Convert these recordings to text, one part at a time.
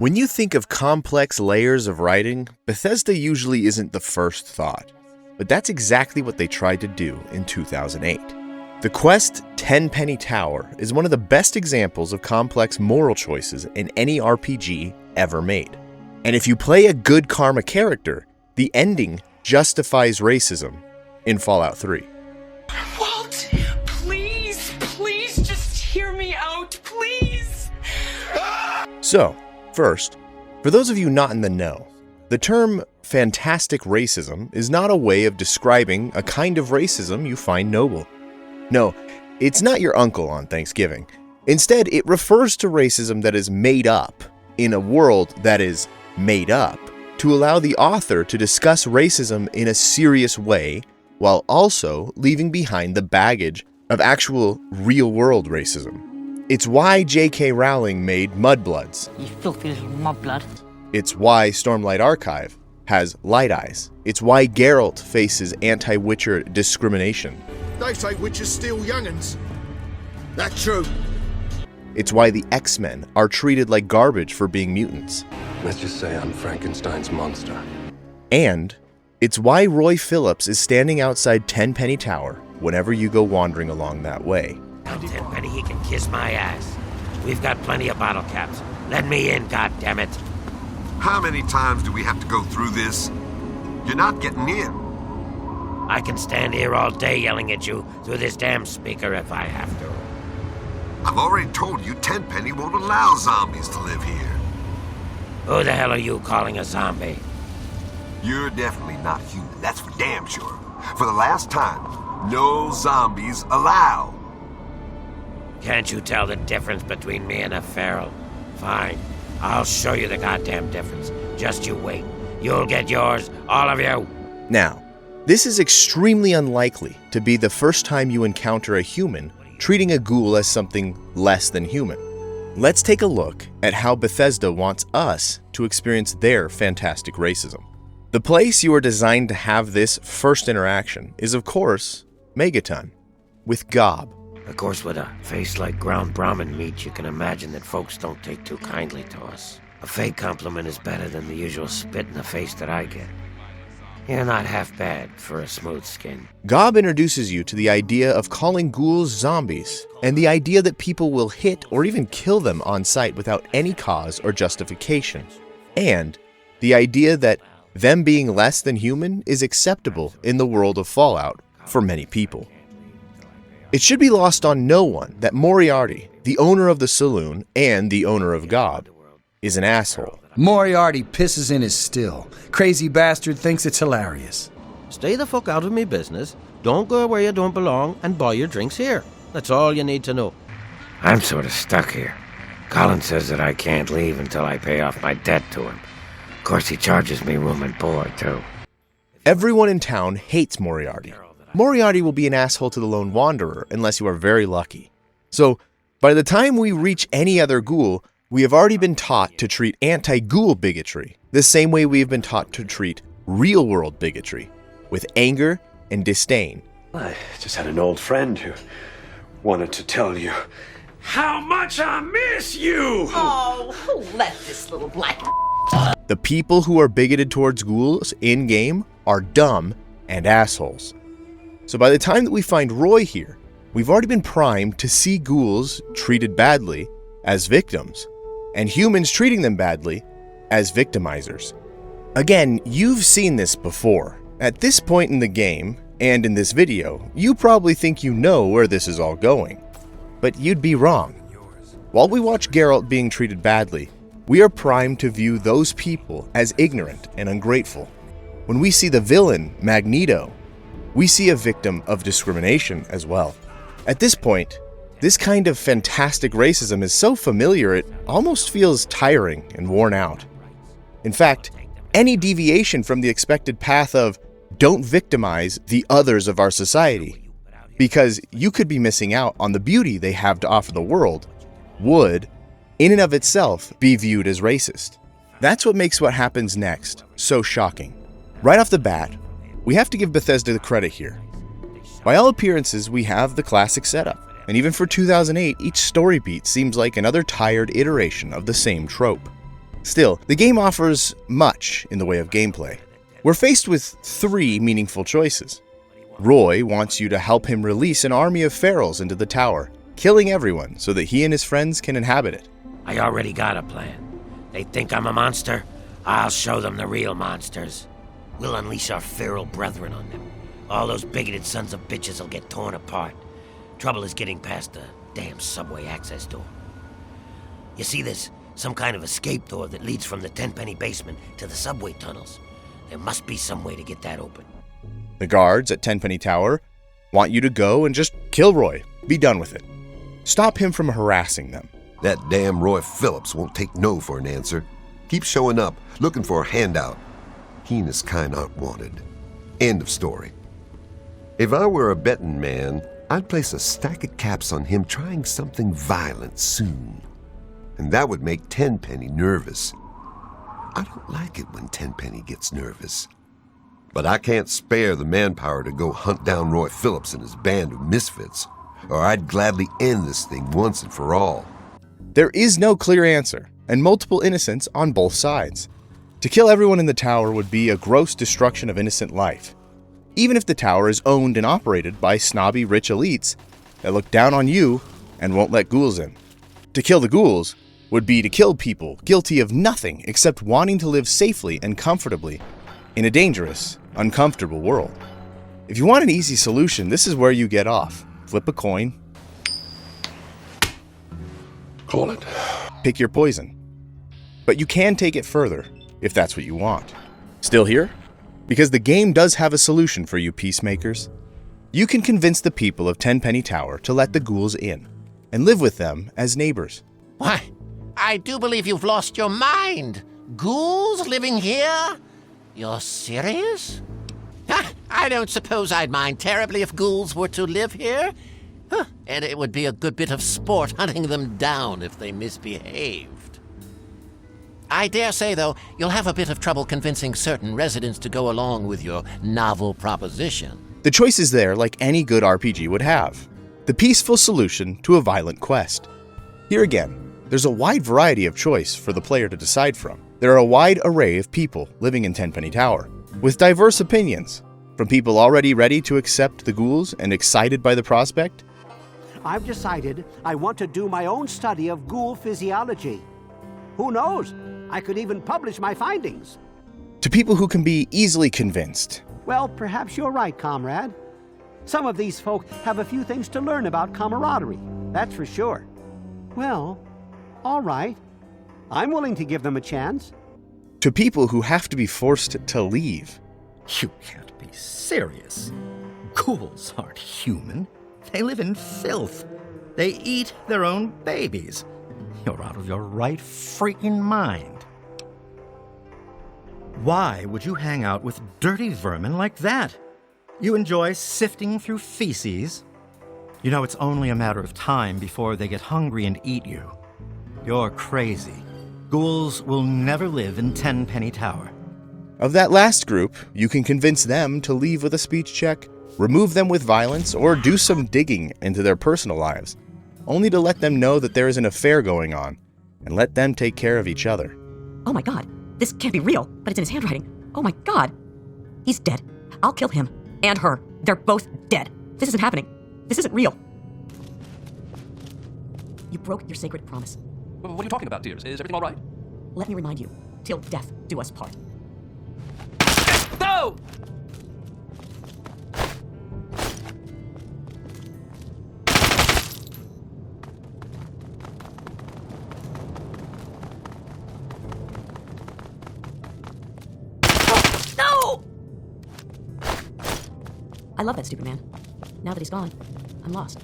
When you think of complex layers of writing, Bethesda usually isn't the first thought. But that's exactly what they tried to do in 2008. The quest Tenpenny Tower is one of the best examples of complex moral choices in any RPG ever made. And if you play a good karma character, the ending justifies racism in Fallout 3. Walt, please just hear me out, please. So, first, for those of you not in the know, the term fantastic racism is not a way of describing a kind of racism you find noble. No, it's not your uncle on Thanksgiving. Instead, it refers to racism that is made up in a world that is made up to allow the author to discuss racism in a serious way while also leaving behind the baggage of actual real-world racism. It's why J.K. Rowling made Mudbloods. You filthy little mudblood. It's why Stormlight Archive has lighteyes. It's why Geralt faces anti-Witcher discrimination. They say witches steal young'uns. That's true. It's why the X-Men are treated like garbage for being mutants. Let's just say I'm Frankenstein's monster. And it's why Roy Phillips is standing outside Tenpenny Tower whenever you go wandering along that way. Now, Tenpenny, he can kiss my ass. We've got plenty of bottle caps. Let me in, goddammit. How many times do we have to go through this? You're not getting in. I can stand here all day yelling at you through this damn speaker if I have to. I've already told you Tenpenny won't allow zombies to live here. Who the hell are you calling a zombie? You're definitely not human, that's for damn sure. For the last time, no zombies allowed. Can't you tell the difference between me and a feral? Fine, I'll show you the goddamn difference. Just you wait. You'll get yours, all of you. Now, this is extremely unlikely to be the first time you encounter a human treating a ghoul as something less than human. Let's take a look at how Bethesda wants us to experience their fantastic racism. The place you are designed to have this first interaction is, of course, Megaton, with Gobb. Of course, with a face like ground Brahmin meat, you can imagine that folks don't take too kindly to us. A fake compliment is better than the usual spit in the face that I get. You're not half bad for a smooth skin. Gobb introduces you to the idea of calling ghouls zombies, and the idea that people will hit or even kill them on sight without any cause or justification, and the idea that them being less than human is acceptable in the world of Fallout for many people. It should be lost on no one that Moriarty, the owner of the saloon and the owner of Gobb, is an asshole. Moriarty pisses in his still. Crazy bastard thinks it's hilarious. Stay the fuck out of me business, don't go where you don't belong, and buy your drinks here. That's all you need to know. I'm sort of stuck here. Colin says that I can't leave until I pay off my debt to him. Of course, he charges me room and board, too. Everyone in town hates Moriarty. Moriarty will be an asshole to the lone wanderer unless you are very lucky. So, by the time we reach any other ghoul, we have already been taught to treat anti-ghoul bigotry the same way we have been taught to treat real-world bigotry, with anger and disdain. I just had an old friend who wanted to tell you How much I miss you! Oh, who let this little black... The people who are bigoted towards ghouls in-game are dumb and assholes. So by the time that we find Roy here, we've already been primed to see ghouls treated badly as victims, and humans treating them badly as victimizers. Again, you've seen this before. At this point in the game, and in this video, you probably think you know where this is all going. But you'd be wrong. While we watch Geralt being treated badly, we are primed to view those people as ignorant and ungrateful. When we see the villain, Magneto, we see a victim of discrimination as well. At this point, this kind of fantastic racism is so familiar it almost feels tiring and worn out. In fact, any deviation from the expected path of don't victimize the others of our society, because you could be missing out on the beauty they have to offer the world, would, in and of itself, be viewed as racist. That's what makes what happens next so shocking. Right off the bat, we have to give Bethesda the credit here. By all appearances, we have the classic setup, and even for 2008, each story beat seems like another tired iteration of the same trope. Still, the game offers much in the way of gameplay. We're faced with 3 meaningful choices. Roy wants you to help him release an army of ferals into the tower, killing everyone so that he and his friends can inhabit it. I already got a plan. They think I'm a monster? I'll show them the real monsters. We'll unleash our feral brethren on them. All those bigoted sons of bitches will get torn apart. Trouble is getting past the damn subway access door. You see this? Some kind of escape door that leads from the Tenpenny basement to the subway tunnels. There must be some way to get that open. The guards at Tenpenny Tower want you to go and just kill Roy. Be done with it. Stop him from harassing them. That damn Roy Phillips won't take no for an answer. Keep showing up, looking for a handout. He and his kind aren't wanted. End of story. If I were a betting man, I'd place a stack of caps on him trying something violent soon. And that would make Tenpenny nervous. I don't like it when Tenpenny gets nervous. But I can't spare the manpower to go hunt down Roy Phillips and his band of misfits, or I'd gladly end this thing once and for all. There is no clear answer, and multiple innocents on both sides. To kill everyone in the tower would be a gross destruction of innocent life, even if the tower is owned and operated by snobby rich elites that look down on you and won't let ghouls in. To kill the ghouls would be to kill people guilty of nothing except wanting to live safely and comfortably in a dangerous, uncomfortable world. If you want an easy solution, this is where you get off. Flip a coin. Call it. Pick your poison. But you can take it further, if that's what you want. Still here? Because the game does have a solution for you peacemakers. You can convince the people of Tenpenny Tower to let the ghouls in, and live with them as neighbors. Why, I do believe you've lost your mind. Ghouls living here? You're serious? I don't suppose I'd mind terribly if ghouls were to live here. And it would be a good bit of sport hunting them down if they misbehaved. I dare say, though, you'll have a bit of trouble convincing certain residents to go along with your novel proposition. The choice is there like any good RPG would have. The peaceful solution to a violent quest. Here again, there's a wide variety of choice for the player to decide from. There are a wide array of people living in Tenpenny Tower, with diverse opinions, from people already ready to accept the ghouls and excited by the prospect. I've decided I want to do my own study of ghoul physiology. Who knows? I could even publish my findings. To people who can be easily convinced. Well, perhaps you're right, comrade. Some of these folk have a few things to learn about camaraderie, that's for sure. Well, all right. I'm willing to give them a chance. To people who have to be forced to leave. You can't be serious. Ghouls aren't human. They live in filth. They eat their own babies. You're out of your right freaking mind. Why would you hang out with dirty vermin like that? You enjoy sifting through feces? You know it's only a matter of time before they get hungry and eat you. You're crazy. Ghouls will never live in Tenpenny Tower. Of that last group, you can convince them to leave with a speech check, remove them with violence, or do some digging into their personal lives, only to let them know that there is an affair going on, and let them take care of each other. Oh my god, this can't be real, but it's in his handwriting. Oh my god. He's dead. I'll kill him. And her. They're both dead. This isn't happening. This isn't real. You broke your sacred promise. What are you talking about, dears? Is everything all right? Let me remind you, till death do us part. No! No! I love that stupid man. Now that he's gone, I'm lost.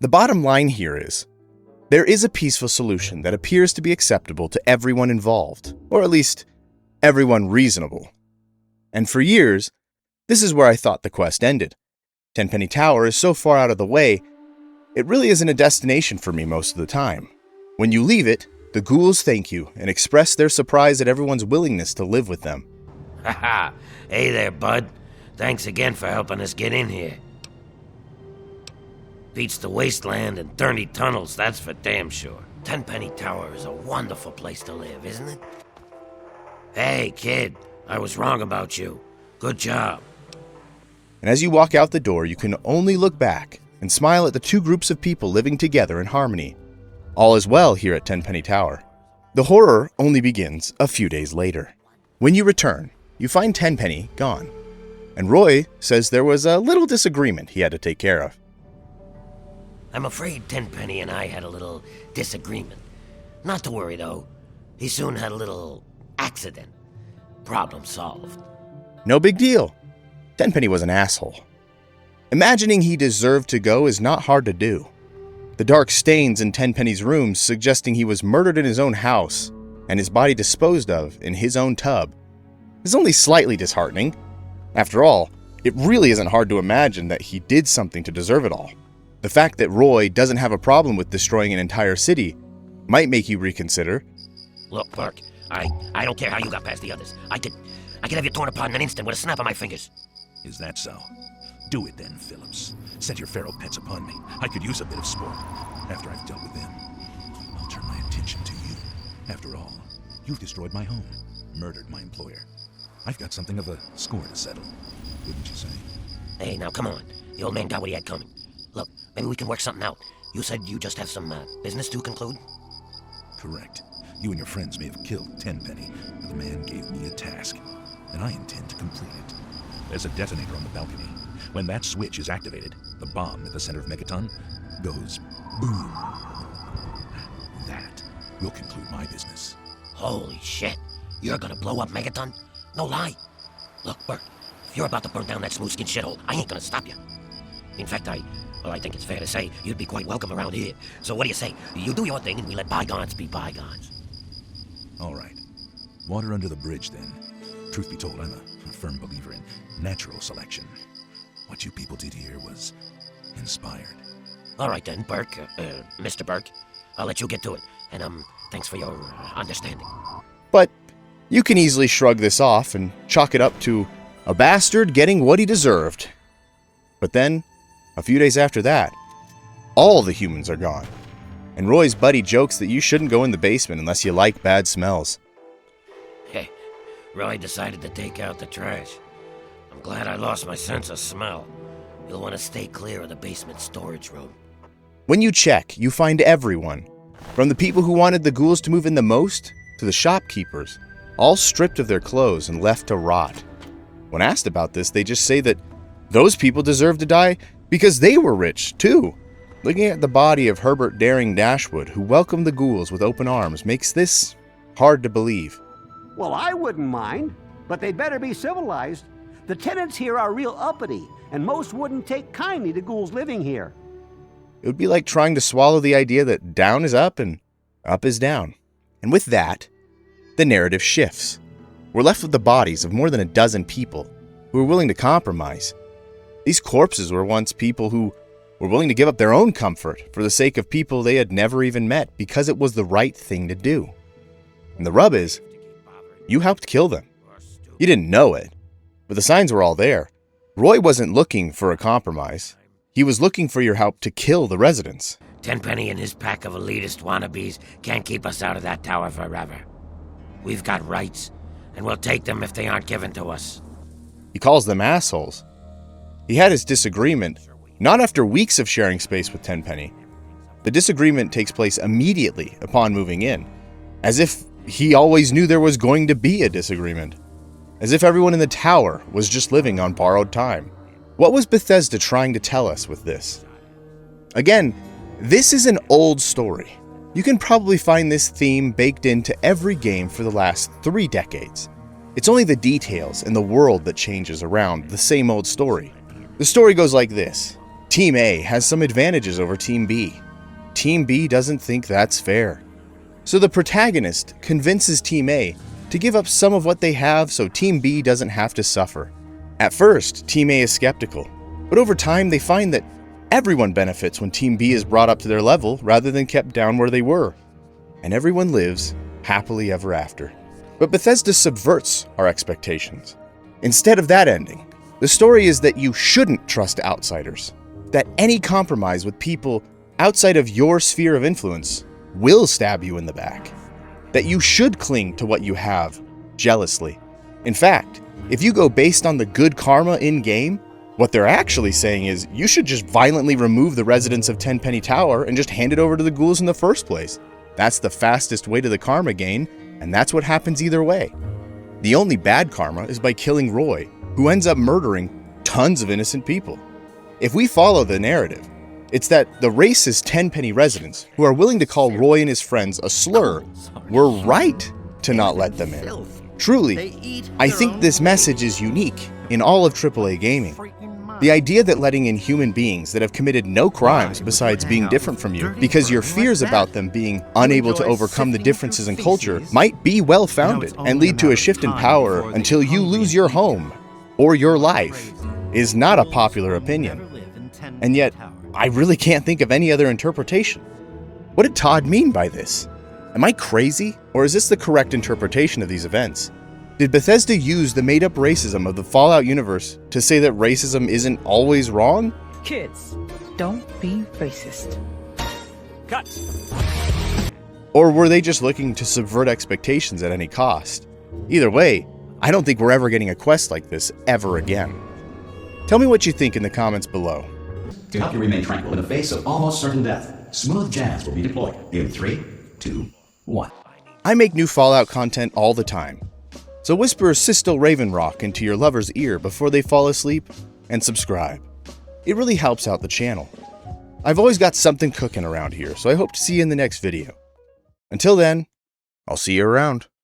The bottom line here is, there is a peaceful solution that appears to be acceptable to everyone involved, or at least everyone reasonable. And for years, this is where I thought the quest ended. Tenpenny Tower is so far out of the way, it really isn't a destination for me most of the time. When you leave it, the ghouls thank you and express their surprise at everyone's willingness to live with them. Haha, hey there, bud. Thanks again for helping us get in here. Beats the wasteland and dirty tunnels, that's for damn sure. Tenpenny Tower is a wonderful place to live, isn't it? Hey, kid, I was wrong about you. Good job. And as you walk out the door, you can only look back and smile at the two groups of people living together in harmony. All is well here at Tenpenny Tower. The horror only begins a few days later. When you return, you find Tenpenny gone, and Roy says there was a little disagreement he had to take care of. I'm afraid Tenpenny and I had a little disagreement. Not to worry, though. He soon had a little accident. Problem solved. No big deal. Tenpenny was an asshole. Imagining he deserved to go is not hard to do. The dark stains in Tenpenny's room suggesting he was murdered in his own house and his body disposed of in his own tub is only slightly disheartening. After all, it really isn't hard to imagine that he did something to deserve it all. The fact that Roy doesn't have a problem with destroying an entire city might make you reconsider. Look, Burke, I don't care how you got past the others. I could have you torn apart in an instant with a snap of my fingers. Is that so? Do it then, Phillips. Set your feral pets upon me. I could use a bit of sport. After I've dealt with them, I'll turn my attention to you. After all, you've destroyed my home, murdered my employer. I've got something of a score to settle, wouldn't you say? Hey, now come on. The old man got what he had coming. Look, maybe we can work something out. You said you just have some business to conclude? Correct. You and your friends may have killed Tenpenny, but the man gave me a task, and I intend to complete it. There's a detonator on the balcony. When that switch is activated, the bomb at the center of Megaton goes boom. That will conclude my business. Holy shit. You're gonna blow up Megaton? No lie. Look, Bert, if you're about to burn down that smooth-skin shithole, I ain't gonna stop you. In fact, I think it's fair to say you'd be quite welcome around here. So what do you say? You do your thing and we let bygones be bygones. All right. Water under the bridge, then. Truth be told, I'm a firm believer in natural selection. What you people did here was inspired. All right then, Burke, Mr. Burke. I'll let you get to it. And, thanks for your understanding. But you can easily shrug this off and chalk it up to a bastard getting what he deserved. But then, a few days after that, all the humans are gone. And Roy's buddy jokes that you shouldn't go in the basement unless you like bad smells. Hey, Roy decided to take out the trash. I'm glad I lost my sense of smell. You'll want to stay clear of the basement storage room. When you check, you find everyone, from the people who wanted the ghouls to move in the most to the shopkeepers, all stripped of their clothes and left to rot. When asked about this, they just say that those people deserve to die because they were rich, too. Looking at the body of Herbert Daring Dashwood, who welcomed the ghouls with open arms, makes this hard to believe. Well, I wouldn't mind, but they'd better be civilized. The tenants here are real uppity, and most wouldn't take kindly to ghouls living here. It would be like trying to swallow the idea that down is up and up is down. And with that, the narrative shifts. We're left with the bodies of more than a dozen people who were willing to compromise. These corpses were once people who were willing to give up their own comfort for the sake of people they had never even met because it was the right thing to do. And the rub is, you helped kill them. You didn't know it, but the signs were all there. Roy wasn't looking for a compromise. He was looking for your help to kill the residents. Tenpenny and his pack of elitist wannabes can't keep us out of that tower forever. We've got rights, and we'll take them if they aren't given to us. He calls them assholes. He had his disagreement, not after weeks of sharing space with Tenpenny. The disagreement takes place immediately upon moving in, as if he always knew there was going to be a disagreement. As if everyone in the tower was just living on borrowed time. What was Bethesda trying to tell us with this? Again, this is an old story. You can probably find this theme baked into every game for the last 3 decades. It's only the details and the world that changes around the same old story. The story goes like this. Team A has some advantages over Team B. Team B doesn't think that's fair. So the protagonist convinces Team A to give up some of what they have so Team B doesn't have to suffer. At first, Team A is skeptical, but over time they find that everyone benefits when Team B is brought up to their level rather than kept down where they were. And everyone lives happily ever after. But Bethesda subverts our expectations. Instead of that ending, the story is that you shouldn't trust outsiders, that any compromise with people outside of your sphere of influence will stab you in the back, that you should cling to what you have jealously. In fact, if you go based on the good karma in-game, what they're actually saying is you should just violently remove the residents of Tenpenny Tower and just hand it over to the ghouls in the first place. That's the fastest way to the karma gain, and that's what happens either way. The only bad karma is by killing Roy, who ends up murdering tons of innocent people. If we follow the narrative, it's that the racist Tenpenny residents, who are willing to call Roy and his friends a slur, were right to not let them in. Truly, I think this message is unique in all of AAA gaming. The idea that letting in human beings that have committed no crimes besides being different from you because your fears about them being unable to overcome the differences in culture might be well-founded and lead to a shift in power until you lose your home or your life is not a popular opinion. And yet, I really can't think of any other interpretation. What did Todd mean by this? Am I crazy, or is this the correct interpretation of these events? Did Bethesda use the made-up racism of the Fallout universe to say that racism isn't always wrong? Kids, don't be racist. Cut! Or were they just looking to subvert expectations at any cost? Either way, I don't think we're ever getting a quest like this ever again. Tell me what you think in the comments below. To help you remain tranquil in the face of almost certain death, smooth jazz will be deployed in 3, 2, 1. I make new Fallout content all the time. So whisper Sistel Ravenrock into your lover's ear before they fall asleep, and subscribe. It really helps out the channel. I've always got something cooking around here, so I hope to see you in the next video. Until then, I'll see you around.